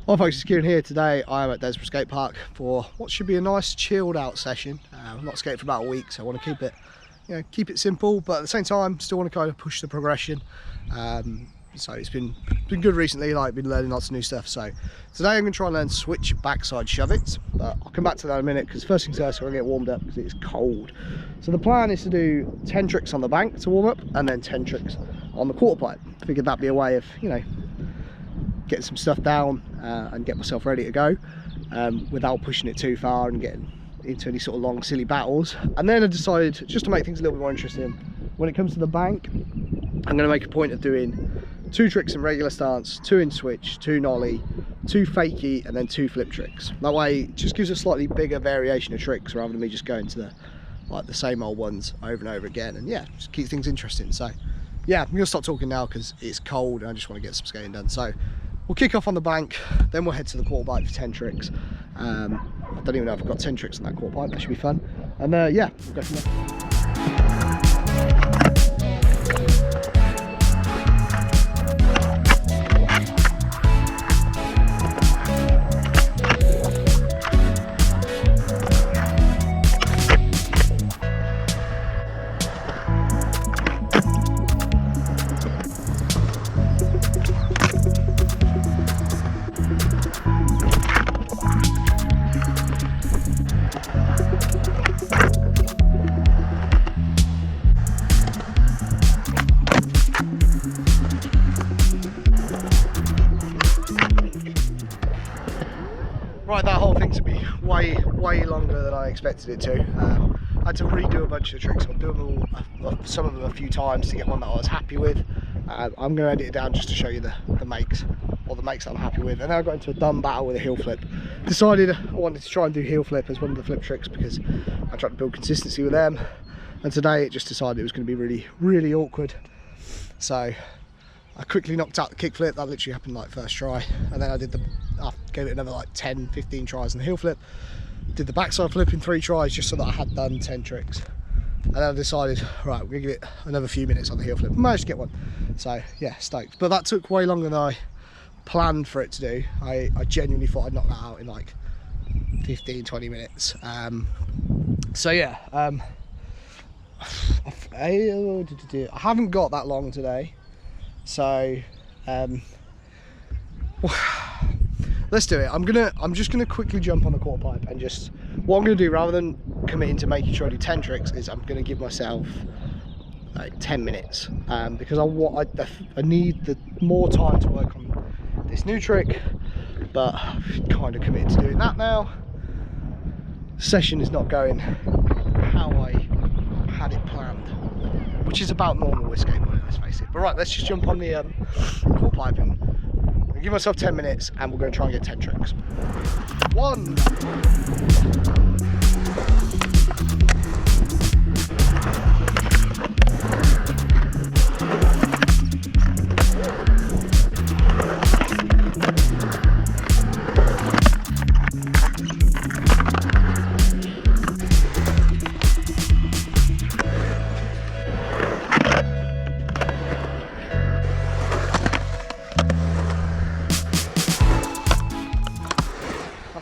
Hi folks, it's Kieran here. Today I am at Desborough Skate Park for what should be a nice chilled out session. I've not skated for about a week, so I want to keep it, keep it simple, but at the same time still want to kind of push the progression. So it's been good recently, like been learning lots of new stuff. So today I'm going to try and learn switch backside shove it, but I'll come back to that in a minute because first things first, I'm going to get warmed up because it's cold. So the plan is to do 10 tricks on the bank to warm up and then 10 tricks on the quarter pipe. I figured that'd be a way of, getting some stuff down and get myself ready to go without pushing it too far and getting into any sort of long silly battles. And then I decided, just to make things a little bit more interesting, when it comes to the bank, I'm going to make a point of doing 2 tricks in regular stance, 2 in switch, 2 nollie, 2 fakie, and then 2 flip tricks. That way it just gives a slightly bigger variation of tricks rather than me just going to the same old ones over and over again, and yeah, just keep things interesting. So yeah, I'm going to stop talking now because it's cold and I just want to get some skating done. So we'll kick off on the bank, then we'll head to the quarter pipe for 10 tricks. I don't even know if I've got 10 tricks on that quarter pipe, that should be fun. And yeah, we'll go from there. Right, that whole thing to be way longer than I expected it to. I had to redo a bunch of the tricks. I'll do them all, some of them a few times to get one that I was happy with. I'm going to edit it down just to show you the makes, or the makes that I'm happy with. And then I got into a dumb battle with a heel flip. Decided I wanted to try and do heel flip as one of the flip tricks because I tried to build consistency with them. And today it just decided it was going to be really awkward. So I quickly knocked out the kick flip. That literally happened like first try, and then I gave it another like 10-15 tries on the heel flip. Did the backside flip in 3 tries just so that I had done 10 tricks, and then I decided, right, we're gonna give it another few minutes on the heel flip. Managed to get one, so yeah, stoked. But that took way longer than I planned for it to do. I genuinely thought I'd knock that out in like 15-20 minutes. So yeah, I haven't got that long today. So let's do it. I'm just gonna quickly jump on the quarter pipe and just, what I'm gonna do rather than committing to making sure I do 10 tricks is I'm gonna give myself like 10 minutes because I need the more time to work on this new trick, but I've kind of committed to doing that now. Session is not going how I had it planned, which is about normal with skateboarding, let's face it. But right, let's just jump on the quarter pipe and give myself 10 minutes and we're going to try and get 10 tricks. 1.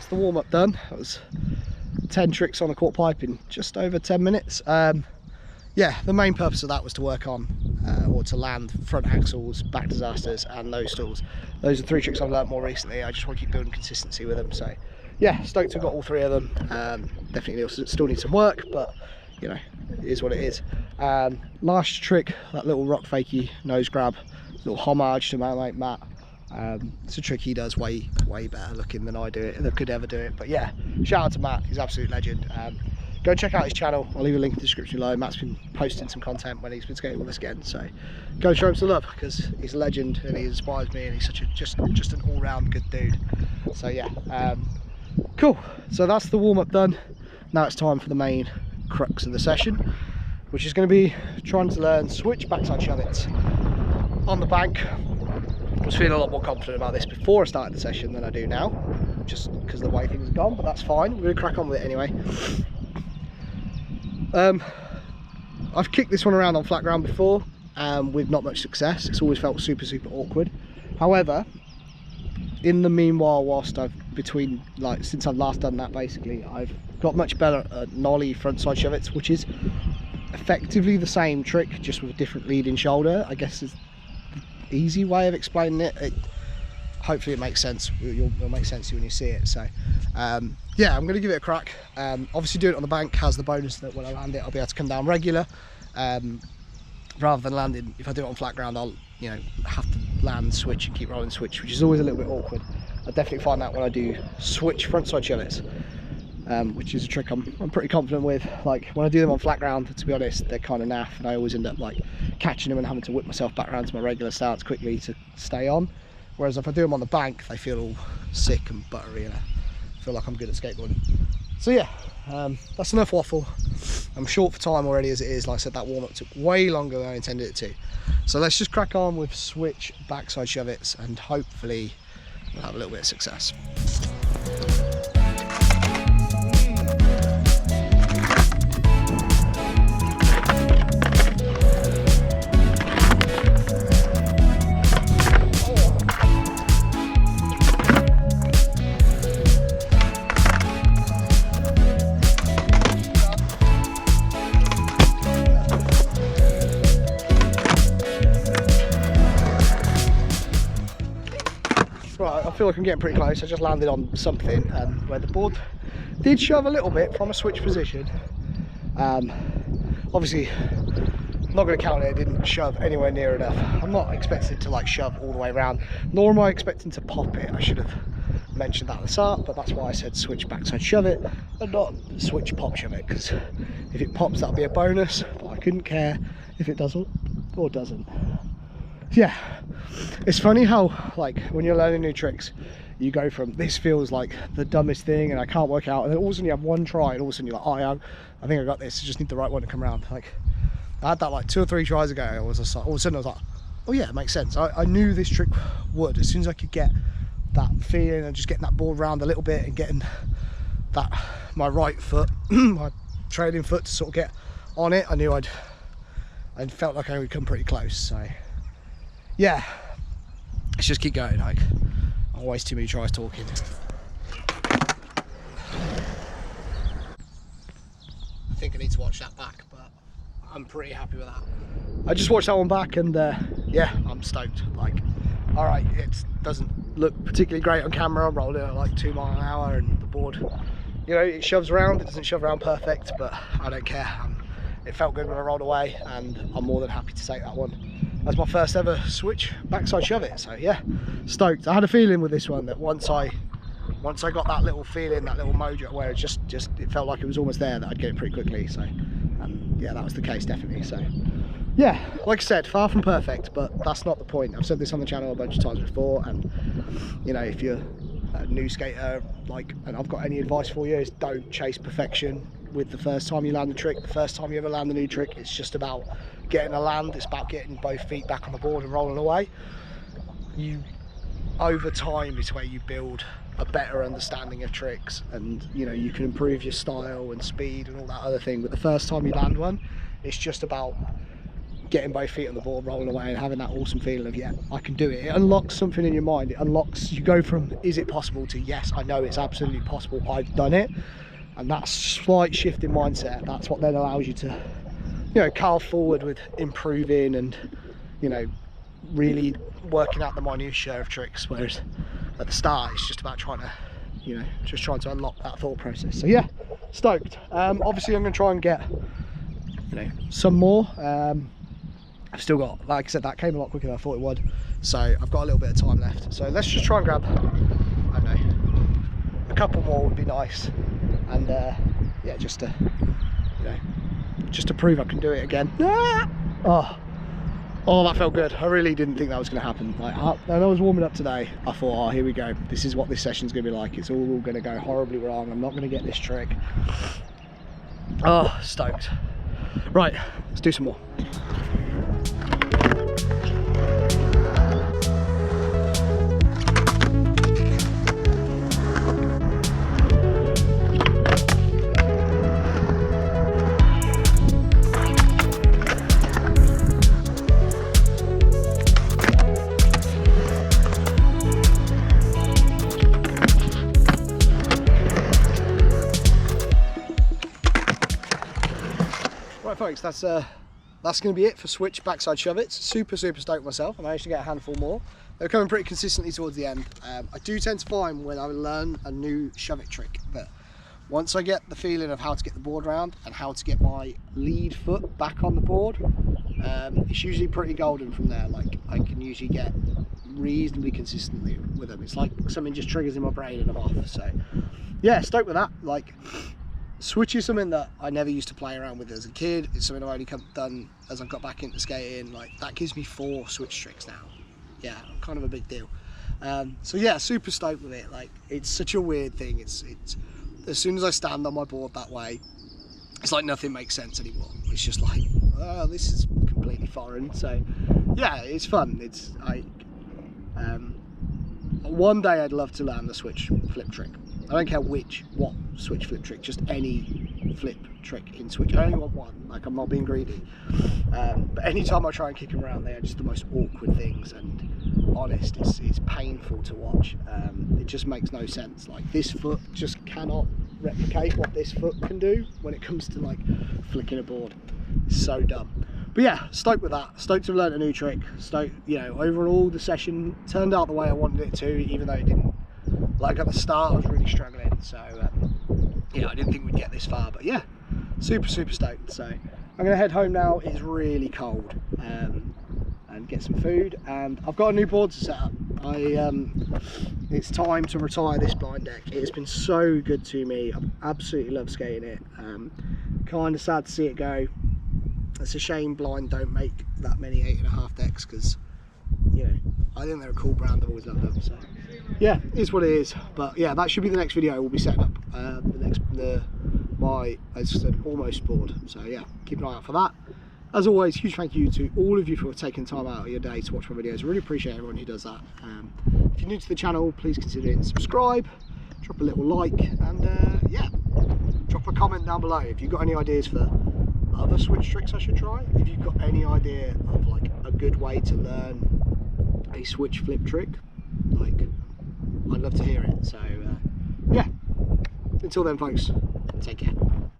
The warm up done. That was 10 tricks on a quarter pipe in just over 10 minutes. Yeah, the main purpose of that was to work on or to land front axles, back disasters, and those stalls. Those are 3 tricks I've learned more recently. I just want to keep building consistency with them. So yeah, stoked I've got all 3 of them. Definitely still need some work, but it is what it is. Last trick, that little rock fakie nose grab, little homage to my mate Matt. It's a trick he does way better looking than I do it, that could ever do it. But yeah, shout out to Matt, he's an absolute legend. Go check out his channel, I'll leave a link in the description below. Matt's been posting some content when he's been skating with us again, so go and show him some love because he's a legend and he inspires me and he's such a just an all-round good dude. So yeah, cool. So that's the warm-up done. Now it's time for the main crux of the session, which is going to be trying to learn switch backside shove it on the bank. I was feeling a lot more confident about this before I started the session than I do now, just because of the way things have gone, but that's fine. We're going to crack on with it anyway. I've kicked this one around on flat ground before with not much success. It's always felt super awkward. However, in the meanwhile, whilst since I've last done that, basically I've got much better at nollie frontside shove-its, which is effectively the same trick, just with a different leading shoulder, I guess is the easy way of explaining it. Hopefully it makes sense. It'll make sense to you when you see it. So yeah, I'm going to give it a crack. Obviously doing it on the bank has the bonus that when I land it, I'll be able to come down regular, rather than landing. If I do it on flat ground, I'll have to land, switch and keep rolling switch, which is always a little bit awkward. I definitely find that when I do switch frontside shove-its, which is a trick I'm pretty confident with. Like when I do them on flat ground, to be honest, they're kind of naff, and I always end up like catching them and having to whip myself back around to my regular stance quickly to stay on. Whereas if I do them on the bank, they feel all sick and buttery, and I feel like I'm good at skateboarding. So yeah, that's enough waffle. I'm short for time already as it is. Like I said, that warm-up took way longer than I intended it to. So let's just crack on with switch backside shove-its, and hopefully we'll have a little bit of success. Right, I feel like I'm getting pretty close. I just landed on something where the board did shove a little bit from a switch position. Obviously, I'm not going to count it. It didn't shove anywhere near enough. I'm not expecting to like shove all the way around, nor am I expecting to pop it. I should have mentioned that at the start, but that's why I said switch backside shove it and not switch pop shove it, because if it pops, that'll be a bonus, but I couldn't care if it doesn't or doesn't. Yeah, it's funny how like when you're learning new tricks, you go from this feels like the dumbest thing and I can't work out, and then all of a sudden you have one try and all of a sudden you're like, oh yeah, I think I got this, I just need the right one to come around. Like I had that like 2 or 3 tries ago. All of a sudden I was like, oh yeah, it makes sense. I knew this trick would, as soon as I could get that feeling and just getting that board around a little bit and getting that my right foot my trailing foot to sort of get on it, I knew I felt like I would come pretty close. So yeah, let's just keep going. Like, I'll waste too many tries talking. I think I need to watch that back, but I'm pretty happy with that. I just watched that one back and yeah, I'm stoked. Like, all right, it doesn't look particularly great on camera. I'm rolling at like 2 miles an hour and the board, it shoves around. It doesn't shove around perfect, but I don't care. It felt good when I rolled away, and I'm more than happy to take that one as my first ever switch backside shove it. So yeah, stoked. I had a feeling with this one that once I got that little feeling, that little mojo where it it felt like it was almost there, that I'd get it pretty quickly. So yeah, that was the case definitely. So yeah, like I said, far from perfect, but that's not the point. I've said this on the channel a bunch of times before, and if you're a new skater, and I've got any advice for you, is don't chase perfection with the first time you land a trick. The first time you ever land a new trick, it's just about getting a land. It's about getting both feet back on the board and rolling away. Over time is where you build a better understanding of tricks, and you can improve your style and speed and all that other thing. But the first time you land one, it's just about getting both feet on the board, rolling away, and having that awesome feeling of, yeah, I can do it. It unlocks something in your mind. It unlocks, you go from is it possible to yes, I know it's absolutely possible, I've done it. And that slight shift in mindset, that's what then allows you to carve forward with improving and really working out the minutiae of tricks. Whereas at the start it's just about trying to unlock that thought process. So yeah, stoked. Obviously I'm going to try and get some more. I've still got, like I said, that came a lot quicker than I thought it would, so I've got a little bit of time left. So let's just try and grab, I don't know, a couple more would be nice. And yeah, just to prove I can do it again. Oh, that felt good. I really didn't think that was going to happen. Like, when I was warming up today, I thought, oh, here we go. This is what this session's going to be like. It's all going to go horribly wrong. I'm not going to get this trick. Oh, stoked. Right, let's do some more. folks, that's going to be it for switch backside shove it. Super stoked myself. I managed to get a handful more. They're coming pretty consistently towards the end. I do tend to find when I learn a new shove it trick that once I get the feeling of how to get the board round and how to get my lead foot back on the board, it's usually pretty golden from there. Like, I can usually get reasonably consistently with them. It's like something just triggers in my brain and I'm off. So yeah, stoked with that. Like, switch is something that I never used to play around with as a kid. It's something I've only done as I've got back into skating. Like, that gives me 4 switch tricks now. Yeah, kind of a big deal. So yeah, super stoked with it. Like, it's such a weird thing. It's as soon as I stand on my board that way, it's like nothing makes sense anymore. It's just like, oh, this is completely foreign. So yeah, it's fun. It's like, one day I'd love to learn the switch flip trick. I don't care what switch flip trick, just any flip trick in switch. I only want one, like, I'm not being greedy. But anytime I try and kick them around, they are just the most awkward things, and honest, it's painful to watch. It just makes no sense. Like, this foot just cannot replicate what this foot can do when it comes to like flicking a board. It's so dumb. But yeah, stoked with that. Stoked to have learned a new trick. Stoked, you know, overall the session turned out the way I wanted it to, even though it didn't. Like, at the start I was really struggling, so yeah, I didn't think we'd get this far, but yeah, super stoked. So I'm gonna head home now. It's really cold, and get some food, and I've got a new board to set up. It's time to retire this blind deck. It has been so good to me. I've absolutely loved skating it. Kind of sad to see it go. It's a shame blind don't make that many 8.5 decks, because, you know, I think they're a cool brand. I've always loved them. So yeah, it is what it is. But yeah, that should be the next video. We'll be setting up my, as I said, almost board. So yeah, keep an eye out for that. As always, huge thank you to all of you for taking time out of your day to watch my videos. I really appreciate everyone who does that. If you're new to the channel, please consider hitting subscribe, drop a little like, and yeah, drop a comment down below if you've got any ideas for other switch tricks I should try. If you've got any idea of like a good way to learn a switch flip trick, like, I'd love to hear it. So yeah, until then folks, take care.